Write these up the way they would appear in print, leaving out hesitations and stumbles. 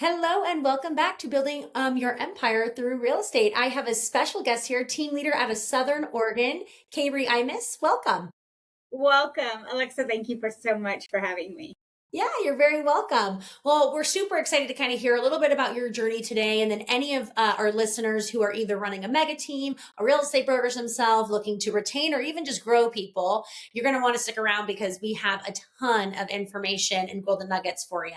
Hello and welcome back to Building Your Empire Through Real Estate. I have a special guest here, team leader out of Southern Oregon, Kayre Imus. Welcome. Welcome, Alexa. Thank you for so much for having me. Yeah, you're very welcome. Well, we're super excited to kind of hear a little bit about your journey today. And then any of our listeners who are either running a mega team, or real estate brokers themselves looking to retain or even just grow people, you're going to want to stick around because we have a ton of information and golden nuggets for you.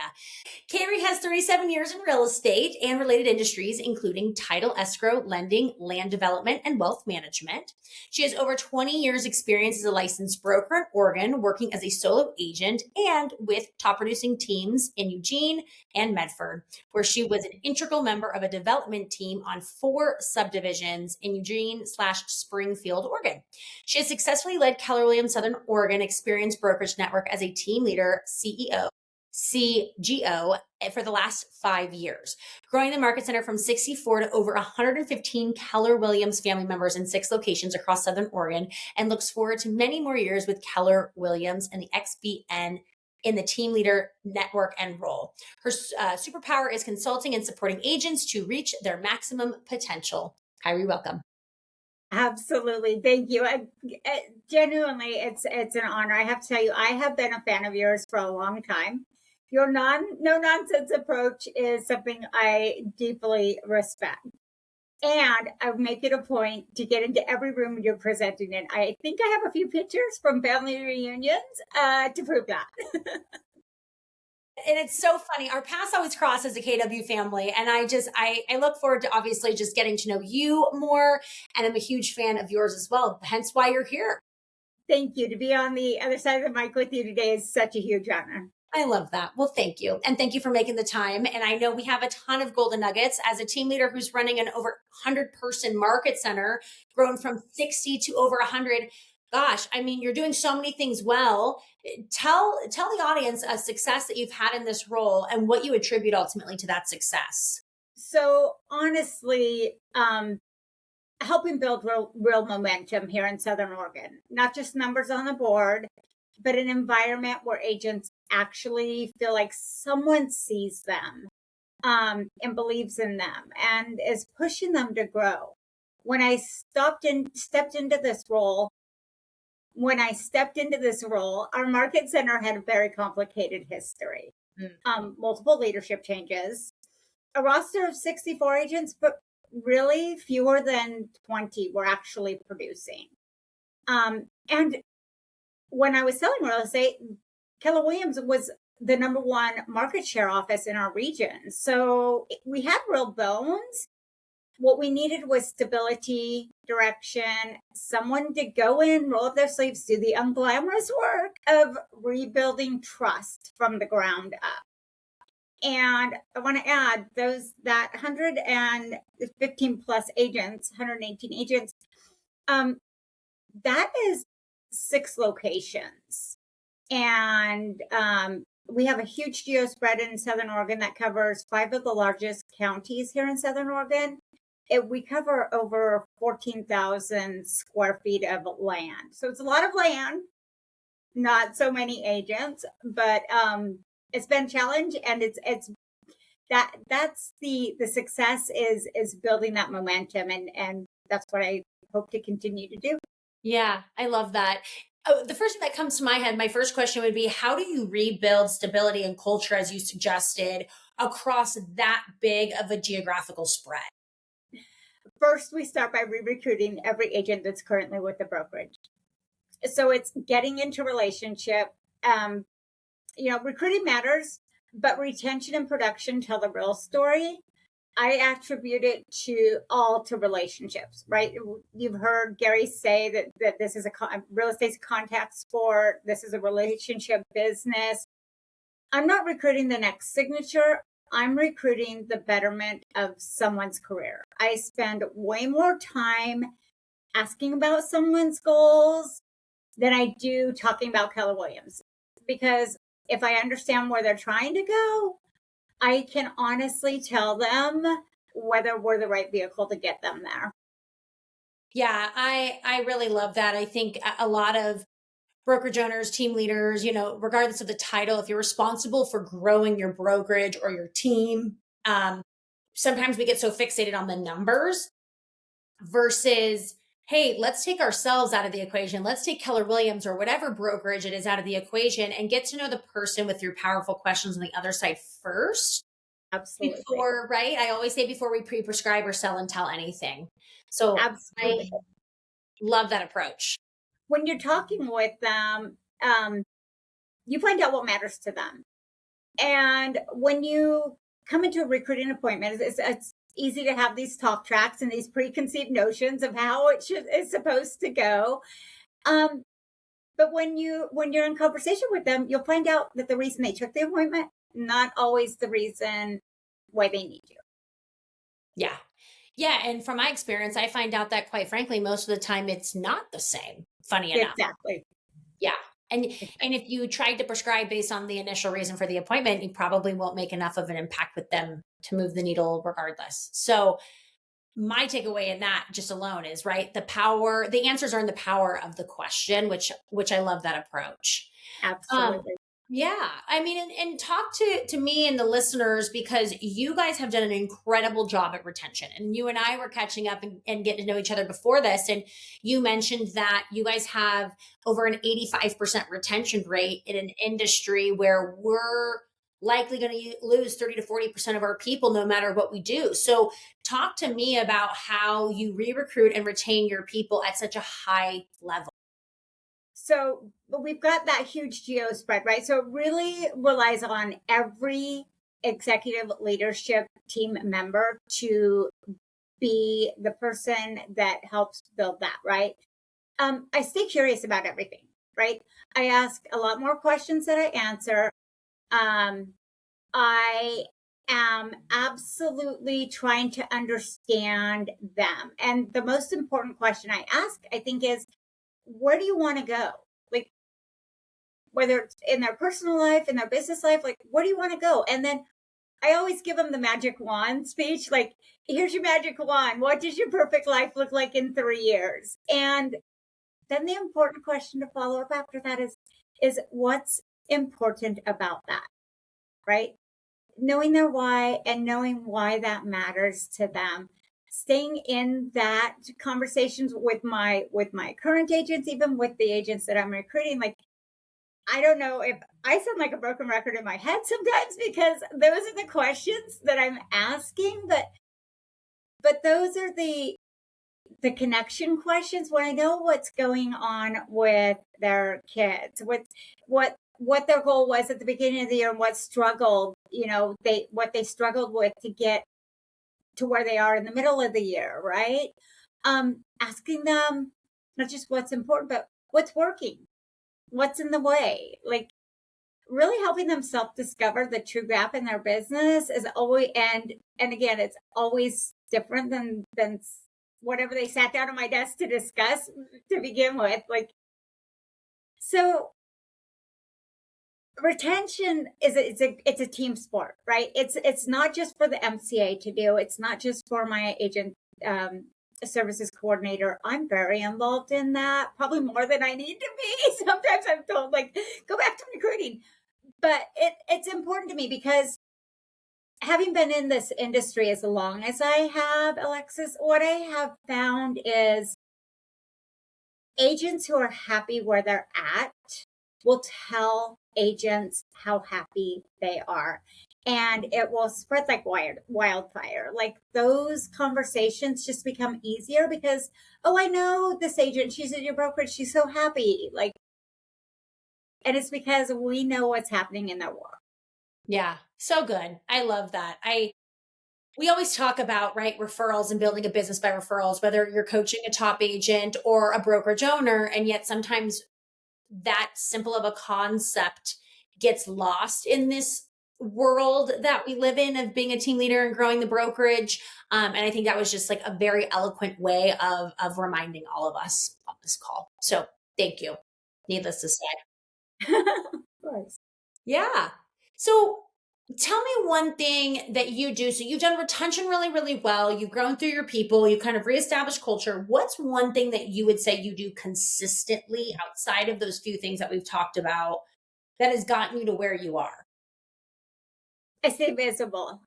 Kayre has 37 years in real estate and related industries, including title, escrow, lending, land development, and wealth management. She has over 20 years experience as a licensed broker in Oregon, working as a solo agent and with top producing teams in Eugene and Medford, where she was an integral member of a development team on 4 subdivisions in Eugene/Springfield, Oregon. She has successfully led Keller Williams Southern Oregon Experience Brokerage Network as a team leader, CEO, CGO for the last 5 years, growing the market center from 64 to over 115 Keller Williams family members in 6 locations across Southern Oregon, and looks forward to many more years with Keller Williams and the XBN in the team leader network and role. Her superpower is consulting and supporting agents to reach their maximum potential. Kayre, welcome. Absolutely. Thank you. Genuinely, it's an honor. I have to tell you, I have been a fan of yours for a long time. Your no nonsense approach is something I deeply respect. And I make it a point to get into every room you're presenting in. I think I have a few pictures from family reunions to prove that. And it's so funny. Our paths always cross as a KW family. And I look forward to obviously just getting to know you more. And I'm a huge fan of yours as well. Hence why you're here. Thank you. To be on the other side of the mic with you today is such a huge honor. I love that. Well, thank you. And thank you for making the time. And I know we have a ton of golden nuggets as a team leader who's running an over 100-person market center, grown from 60 to over 100. Gosh, I mean, you're doing so many things well. Tell the audience a success that you've had in this role and what you attribute ultimately to that success. So honestly, helping build real momentum here in Southern Oregon, not just numbers on the board, but an environment where agents actually feel like someone sees them and believes in them and is pushing them to grow. When I stepped into this role, our market center had a very complicated history. Multiple leadership changes, a roster of 64 agents, but really fewer than 20 were actually producing. And when I was selling real estate, Keller Williams was the number 1 market share office in our region. So we had real bones. What we needed was stability, direction, someone to go in, roll up their sleeves, do the unglamorous work of rebuilding trust from the ground up. And I want to add that 115 plus agents, 118 agents, that is 6 locations. And we have a huge geo spread in Southern Oregon that covers 5 of the largest counties here in Southern Oregon. We cover over 14,000 square feet of land. So it's a lot of land, not so many agents, but it's been a challenge, and that's the success is building that momentum, and that's what I hope to continue to do. Yeah, I love that. Oh, the first thing that comes to my head, my first question would be, how do you rebuild stability and culture, as you suggested, across that big of a geographical spread? First, we start by re-recruiting every agent that's currently with the brokerage. So it's getting into relationship. Recruiting matters, but retention and production tell the real story. I attribute it to relationships, right? You've heard Gary say that this is real estate's a contact sport. This is a relationship business. I'm not recruiting the next signature. I'm recruiting the betterment of someone's career. I spend way more time asking about someone's goals than I do talking about Keller Williams, because if I understand where they're trying to go, I can honestly tell them whether we're the right vehicle to get them there. Yeah, I really love that. I think a lot of brokerage owners, team leaders, regardless of the title, if you're responsible for growing your brokerage or your team, Um, Sometimes we get so fixated on the numbers versus, hey, let's take ourselves out of the equation. Let's take Keller Williams or whatever brokerage it is out of the equation and get to know the person with your powerful questions on the other side first. Absolutely. Before, right? I always say before we pre-prescribe or sell and tell anything. So I Absolutely. love that approach. When you're talking with them, you find out what matters to them. And when you come into a recruiting appointment, it's easy to have these talk tracks and these preconceived notions of how is supposed to go. Um, but when you're in conversation with them, you'll find out that the reason they took the appointment, not always the reason why they need you. Yeah. Yeah. And from my experience, I find out that quite frankly, most of the time it's not the same, funny enough. Exactly. Yeah. And if you tried to prescribe based on the initial reason for the appointment, you probably won't make enough of an impact with them to move the needle regardless. So my takeaway in that just alone is right, the answers are in the power of the question, which I love that approach. Um, Absolutely. yeah, I mean, and talk to me and the listeners because you guys have done an incredible job at retention. And you and I were catching up and getting to know each other before this. And you mentioned that you guys have over an 85% retention rate in an industry where we're likely going to lose 30 to 40% of our people no matter what we do. So talk to me about how you re-recruit and retain your people at such a high level. So but we've got that huge geo spread, right? So it really relies on every executive leadership team member to be the person that helps build that, right? I stay curious about everything, right? I ask a lot more questions than I answer. Um, I am absolutely trying to understand them. And the most important question I ask, I think, is where do you want to go? Like, whether it's in their personal life, in their business life, like, where do you want to go? And then I always give them the magic wand speech. Like, here's your magic wand. What does your perfect life look like in 3 years? And then the important question to follow up after that is what's important about that, right? Knowing their why and knowing why that matters to them. Staying in that conversations with my current agents, even with the agents that I'm recruiting, like I don't know if I sound like a broken record in my head sometimes because those are the questions that I'm asking, but those are the connection questions when I know what's going on with their kids, what their goal was at the beginning of the year and what struggled, what they struggled with to get to where they are in the middle of the year, right? Asking them not just what's important, but what's working, what's in the way, like really helping them self-discover the true gap in their business is always and again it's always different than whatever they sat down at my desk to discuss to begin with, like so retention is it's a team sport, right? It's not just for the MCA to do, it's not just for my agent services coordinator. I'm very involved in that, probably more than I need to be. Sometimes I'm told like go back to recruiting, but it's important to me because having been in this industry as long as I have, Alexis, what I have found is agents who are happy where they're at will tell agents how happy they are. And it will spread like wildfire. Like those conversations just become easier because, oh, I know this agent. She's at your brokerage. She's so happy. Like, and it's because we know what's happening in their world. Yeah, so good. I love that. We always talk about, right, referrals and building a business by referrals, whether you're coaching a top agent or a brokerage owner. And yet sometimes that simple of a concept gets lost in this world that we live in of being a team leader and growing the brokerage. And I think that was just like a very eloquent way of reminding all of us on this call. So thank you. Needless to say. Of course. Yeah. So tell me one thing that you do. So you've done retention really, really well. You've grown through your people. You kind of reestablished culture. What's one thing that you would say you do consistently outside of those few things that we've talked about that has gotten you to where you are? I stay visible.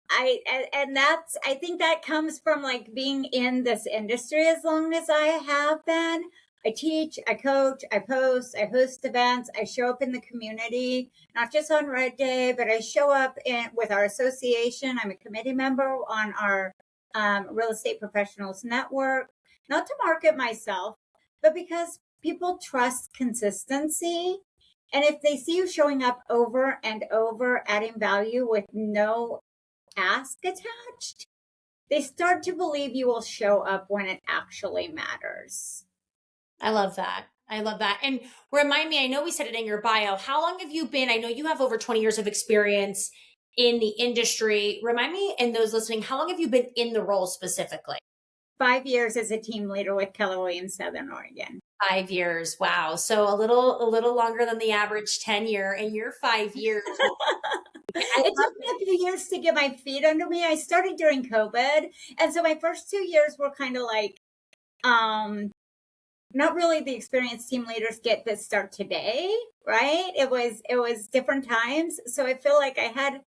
And that's, I think that comes from like being in this industry as long as I have been. I teach, I coach, I post, I host events, I show up in the community, not just on Red Day, but I show up with our association. I'm a committee member on our real estate professionals network, not to market myself, but because people trust consistency. And if they see you showing up over and over, adding value with no ask attached, they start to believe you will show up when it actually matters. I love that. I love that. And remind me, I know we said it in your bio. How long have you been? I know you have over 20 years of experience in the industry. Remind me and those listening, how long have you been in the role specifically? 5 years as a team leader with Keller Williams Southern Oregon. 5 years. Wow. So a little longer than the average tenure. In your 5 years. It took me a few years to get my feet under me. I started during COVID. And so my first 2 years were kind of like, not really the experienced team leaders get that start today, right? It was different times. So I feel like I had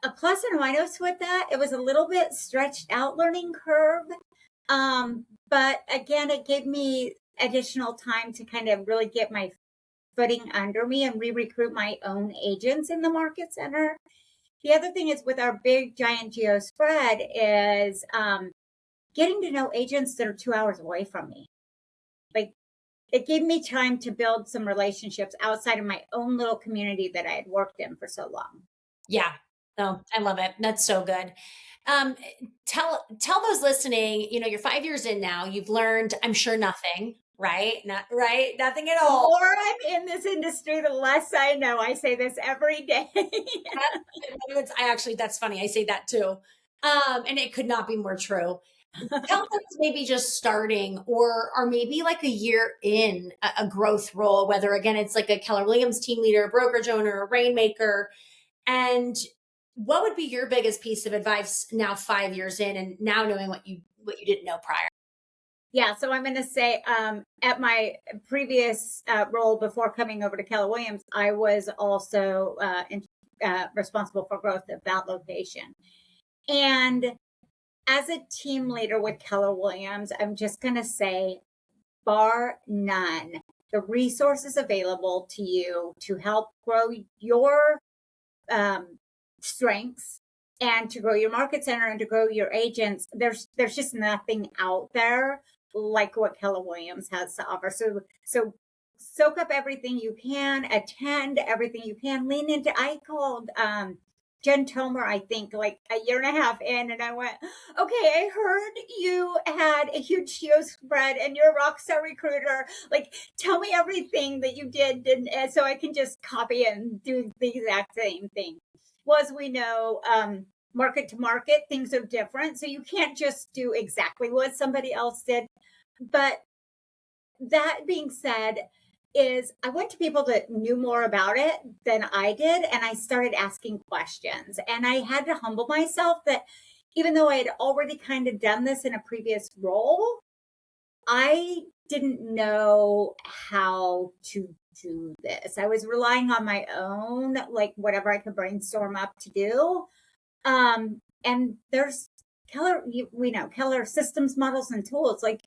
a plus and minus with that. It was a little bit stretched out learning curve. But again, it gave me additional time to kind of really get my footing under me and re-recruit my own agents in the market center. The other thing is with our big giant geo spread is getting to know agents that are 2 hours away from me. Like, it gave me time to build some relationships outside of my own little community that I had worked in for so long. Yeah. No, I love it. That's so good. Um, tell those listening, you're 5 years in now. You've learned, I'm sure, nothing, right? Not right, nothing at The all. more I'm in this industry, the less I know. I say this every day. That's funny. I say that too. And it could not be more true. Tell us maybe just starting or maybe like a year in a growth role, whether again, it's like a Keller Williams team leader, brokerage owner, a rainmaker. And what would be your biggest piece of advice now 5 years in and now knowing what you didn't know prior? Yeah, so I'm going to say at my previous role before coming over to Keller Williams, I was also responsible for growth of that location. And as a team leader with Keller Williams, I'm just going to say, bar none, the resources available to you to help grow your strengths and to grow your market center and to grow your agents, there's just nothing out there like what Keller Williams has to offer. So soak up everything you can, attend everything you can, lean into. I called Jen Tomer, I think, like a year and a half in, and I went, okay, I heard you had a huge geo spread and you're a rock star recruiter. Like, tell me everything that you did, and so I can just copy and do the exact same thing. Well, as we know, market to market, things are different. So you can't just do exactly what somebody else did. But that being said, is I went to people that knew more about it than I did, and I started asking questions. And I had to humble myself that even though I had already kind of done this in a previous role, I didn't know how to do this. I was relying on my own, like whatever I could brainstorm up to do. And there's Keller, we know Keller systems, models, and tools. Like,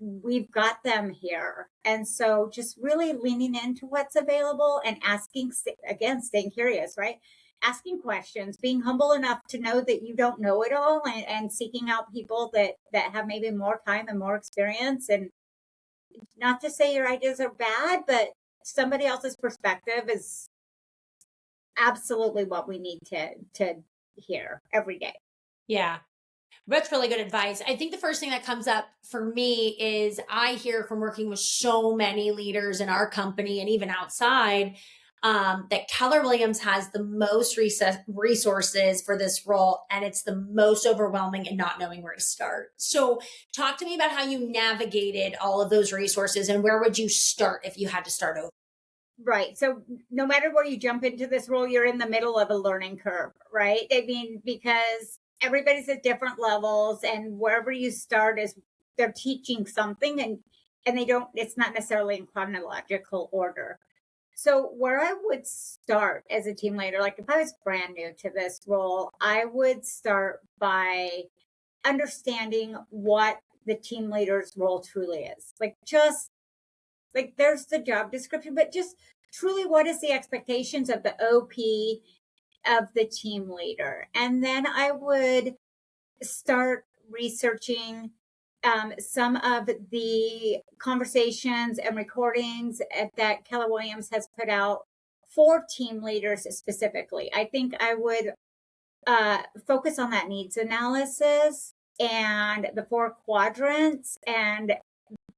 we've got them here. And so just really leaning into what's available and asking, again, staying curious, right? Asking questions, being humble enough to know that you don't know it all, and seeking out people that have maybe more time and more experience. And not to say your ideas are bad, but somebody else's perspective is absolutely what we need to hear every day. Yeah. That's really good advice. I think the first thing that comes up for me is I hear from working with so many leaders in our company and even outside that Keller Williams has the most resources for this role, and it's the most overwhelming and not knowing where to start. So, talk to me about how you navigated all of those resources and where would you start if you had to start over? Right. So no matter where you jump into this role, you're in the middle of a learning curve, right? I mean, because everybody's at different levels, and wherever you start is they're teaching something, and they don't, it's not necessarily in chronological order. So where I would start as a team leader, like if I was brand new to this role, I would start by understanding what the team leader's role truly is. Like just like there's the job description, but just truly what is the expectations of the OP of the team leader. And then I would start researching some of the conversations and recordings that Keller Williams has put out for team leaders specifically. I think I would focus on that needs analysis and the four quadrants and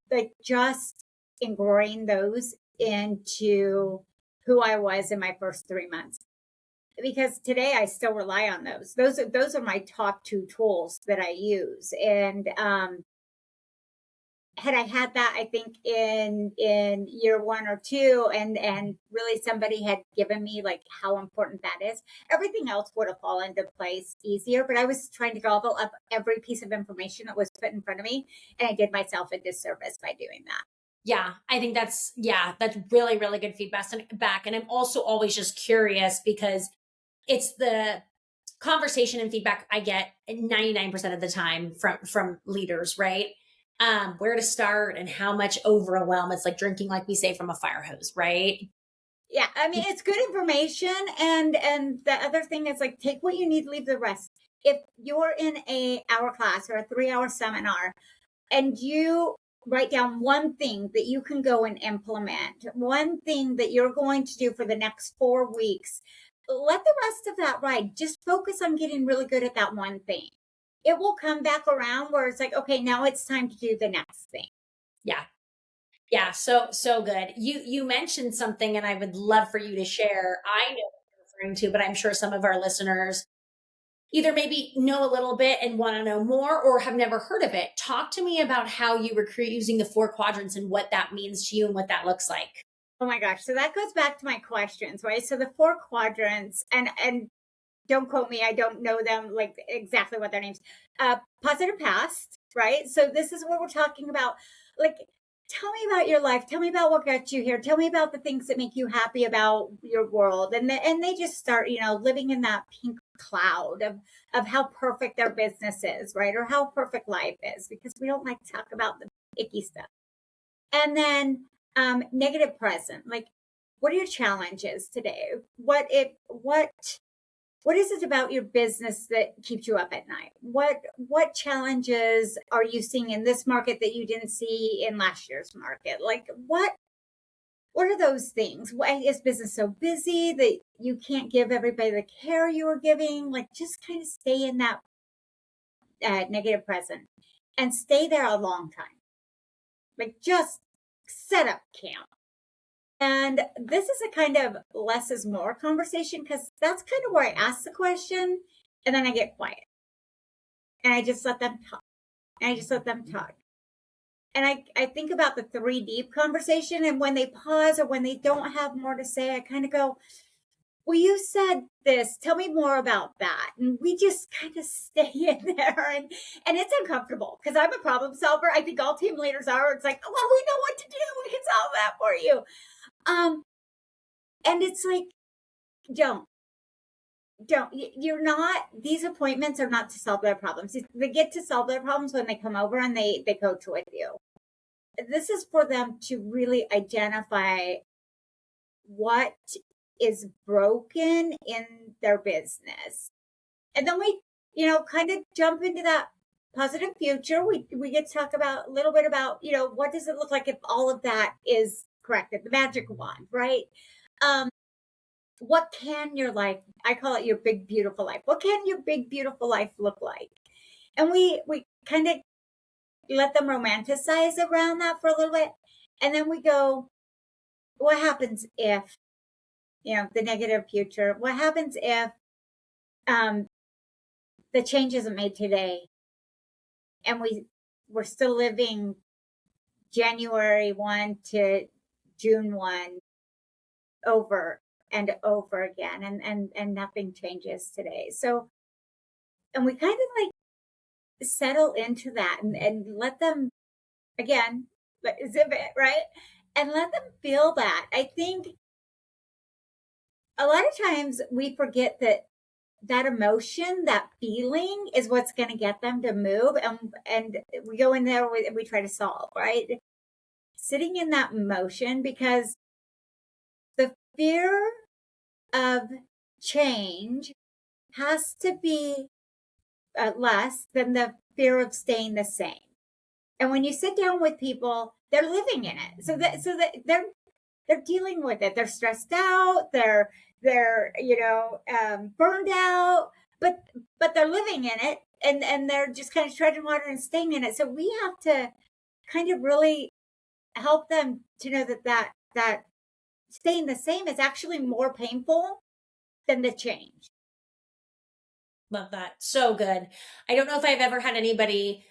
like just ingrain those into who I was in my first 3 months. Because today I still rely on those. Those are my top two tools that I use. And had I had that, I think in year one or two, and really somebody had given me like how important that is, everything else would have fallen into place easier. But I was trying to gobble up every piece of information that was put in front of me, and I did myself a disservice by doing that. Yeah, I think that's really, really good feedback. And I'm also always just curious because it's the conversation and feedback I get 99% of the time from leaders, right? Where to start and how much overwhelm. It's like drinking, like we say, from a fire hose, right? Yeah, I mean it's good information, and the other thing is like take what you need, leave the rest. If you're in a hour class or a 3 hour seminar and you write down one thing that you can go and implement, one thing that you're going to do for the next 4 weeks, let the rest of that ride. Just focus on getting really good at that one thing. It will come back around where it's like, okay, now it's time to do the next thing. Yeah. Yeah, so good. You mentioned something and I would love for you to share. I know what you're referring to, but I'm sure some of our listeners either maybe know a little bit and want to know more or have never heard of it. Talk to me about how you recruit using the four quadrants and what that means to you and what that looks like. Oh my gosh. So that goes back to my questions, right? So the four quadrants, and don't quote me, I don't know them like exactly what their names. Positive past, right? So this is what we're talking about. Like, tell me about your life. Tell me about what got you here. Tell me about the things that make you happy about your world. And they just start, living in that pink cloud of how perfect their business is, right? Or how perfect life is, because we don't like to talk about the icky stuff. And then negative present, like what are your challenges today? What is it about your business that keeps you up at night? What challenges are you seeing in this market that you didn't see in last year's market? Like what are those things? Why is business so busy that you can't give everybody the care you were giving? Like just kind of stay in that negative present and stay there a long time. Like just set up camp. And this is a kind of less is more conversation because that's kind of where I ask the question and then I get quiet and I just let them talk. And I just let them talk. And I think about the three deep conversation. And when they pause or when they don't have more to say, I kind of go, well, you said this. Tell me more about that. And we just kind of stay in there. And it's uncomfortable because I'm a problem solver. I think all team leaders are. It's like, well, we know what to do. We can solve that for you. And it's like, don't you're not, these appointments are not to solve their problems. They get to solve their problems when they come over and they coach with you. This is for them to really identify what is broken in their business. And then we, kind of jump into that positive future. We get to talk about a little bit about, what does it look like if all of that is corrected, the magic wand, right? What can your life, I call it your big beautiful life, what can your big beautiful life look like? And we kind of let them romanticize around that for a little bit, and then we go, what happens if, the negative future, what happens if the change isn't made today and we're still living January 1 to June 1 over and over again, and nothing changes today. So, and we kind of like settle into that and let them, again, exhibit, right? And let them feel that. I think a lot of times we forget that emotion, that feeling is what's going to get them to move. And we go in there and we try to solve, right? Sitting in that emotion, because the fear of change has to be less than the fear of staying the same. And when you sit down with people, they're living in it. So that they're dealing with it. They're stressed out. They're burned out, but they're living in it, and they're just kind of treading water and staying in it. So we have to kind of really help them to know that staying the same is actually more painful than the change. Love that. So good. I don't know if I've ever had anybody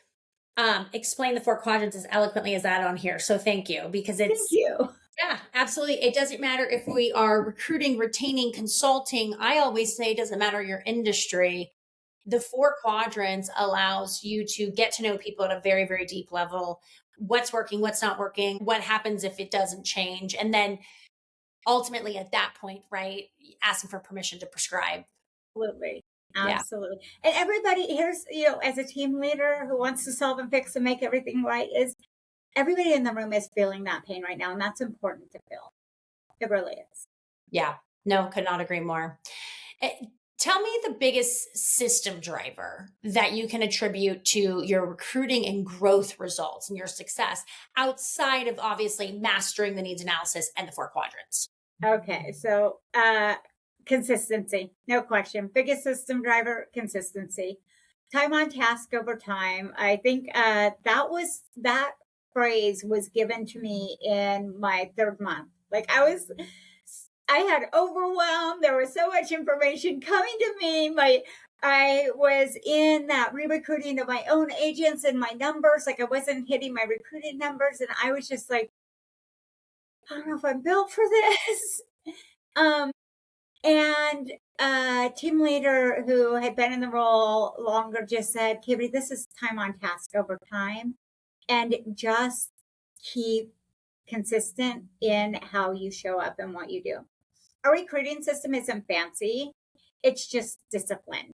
explain the four quadrants as eloquently as that on here. So thank you, because Thank it's, you. yeah, absolutely. It doesn't matter if we are recruiting, retaining, consulting. I always say it doesn't matter your industry. The four quadrants allows you to get to know people at a very, very deep level. What's working, what's not working, what happens if it doesn't change. And then ultimately at that point, right, asking for permission to prescribe. Absolutely. Yeah. Absolutely. And everybody here's, as a team leader who wants to solve and fix and make everything right, is everybody in the room is feeling that pain right now. And that's important to feel. It really is. Yeah. No, could not agree more. Eh, Tell me the biggest system driver that you can attribute to your recruiting and growth results and your success outside of obviously mastering the needs analysis and the four quadrants. Okay. So consistency, no question. Biggest system driver, consistency. Time on task over time. I think that phrase was given to me in my third month. Like I had overwhelm. There was so much information coming to me. I was in that re-recruiting of my own agents and my numbers. Like I wasn't hitting my recruiting numbers. And I was just like, I don't know if I'm built for this. And a team leader who had been in the role longer just said, Kayre, this is time on task over time. And just keep consistent in how you show up and what you do. Our recruiting system isn't fancy. It's just discipline,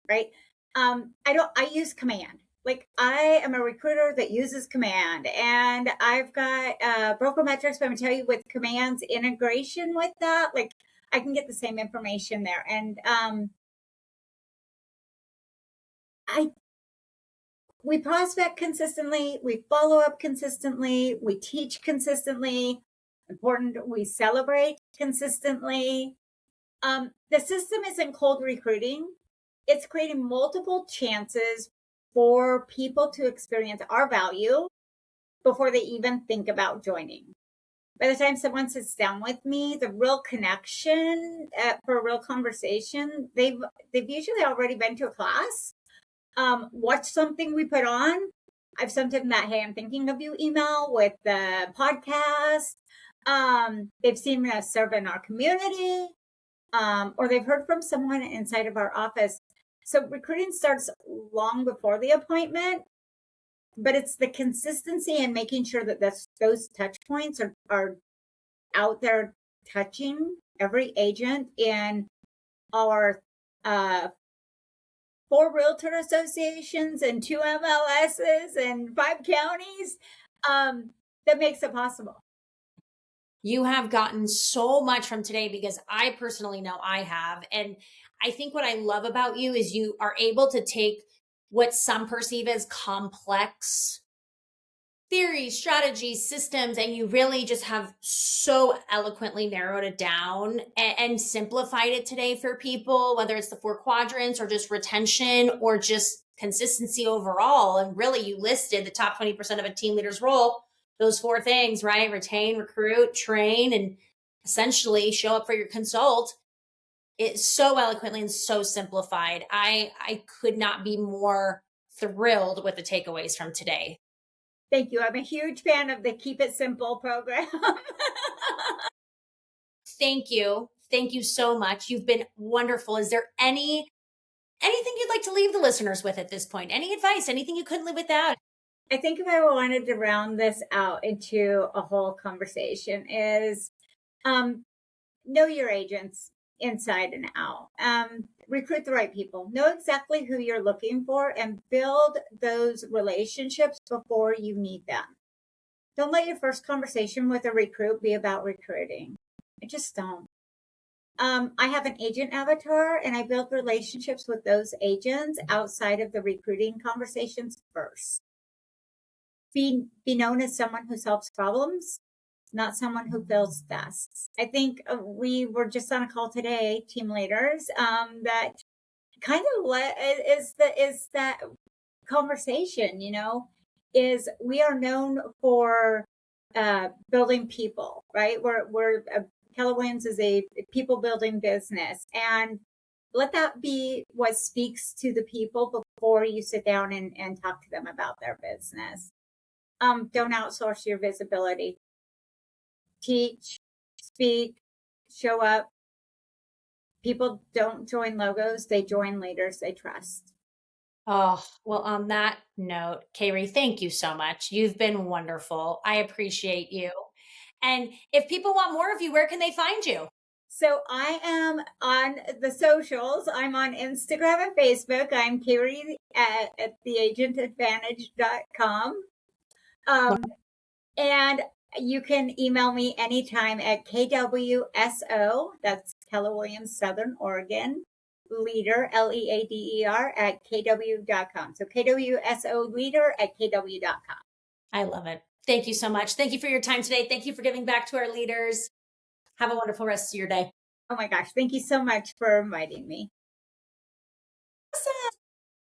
right? I use command. Like I am a recruiter that uses command, and I've got broker metrics, but I'm gonna tell you with commands integration with that, like I can get the same information there. And I we prospect consistently, we follow up consistently, we teach consistently. Important, we celebrate consistently. The system isn't cold recruiting. It's creating multiple chances for people to experience our value before they even think about joining. By the time someone sits down with me, the real connection for a real conversation, they've usually already been to a class, watched something we put on. I've sent them that, hey, I'm thinking of you email with the podcast. They've seen us serve in our community, or they've heard from someone inside of our office. So recruiting starts long before the appointment, but it's the consistency and making sure that those touch points are out there touching every agent in our 4 realtor associations and 2 MLSs and 5 counties, that makes it possible. You have gotten so much from today because I personally know I have. And I think what I love about you is you are able to take what some perceive as complex theories, strategies, systems, and you really just have so eloquently narrowed it down and simplified it today for people, whether it's the four quadrants or just retention or just consistency overall. And really, you listed the top 20% of a team leader's role, those four things, right? Retain, recruit, train, and essentially show up for your consult. It's so eloquently and so simplified. I could not be more thrilled with the takeaways from today. Thank you. I'm a huge fan of the Keep It Simple program. Thank you. Thank you so much. You've been wonderful. Is there anything you'd like to leave the listeners with at this point? Any advice? Anything you couldn't live without? I think if I wanted to round this out into a whole conversation is know your agents. inside and out. Recruit the right people. Know exactly who you're looking for and build those relationships before you need them. Don't let your first conversation with a recruit be about recruiting. I just don't. I have an agent avatar and I build relationships with those agents outside of the recruiting conversations first. Be known as someone who solves problems, not someone who fills desks. I think we were just on a call today, team leaders, that kind of is that conversation, is we are known for building people, right? We're Keller Williams is a people building business, and let that be what speaks to the people before you sit down and talk to them about their business. Don't outsource your visibility. Teach, speak, show up. People don't join logos, they join leaders they trust. Oh, well, on that note, Kayre, thank you so much. You've been wonderful. I appreciate you. And if people want more of you, where can they find you? So I am on the socials. I'm on Instagram and Facebook. I'm Kayre at theagentadvantage.com. And you can email me anytime at KWSO, that's Keller Williams Southern Oregon, leader, LEADER, at KW.com. So KWSO leader at KW.com. I love it. Thank you so much. Thank you for your time today. Thank you for giving back to our leaders. Have a wonderful rest of your day. Oh my gosh. Thank you so much for inviting me.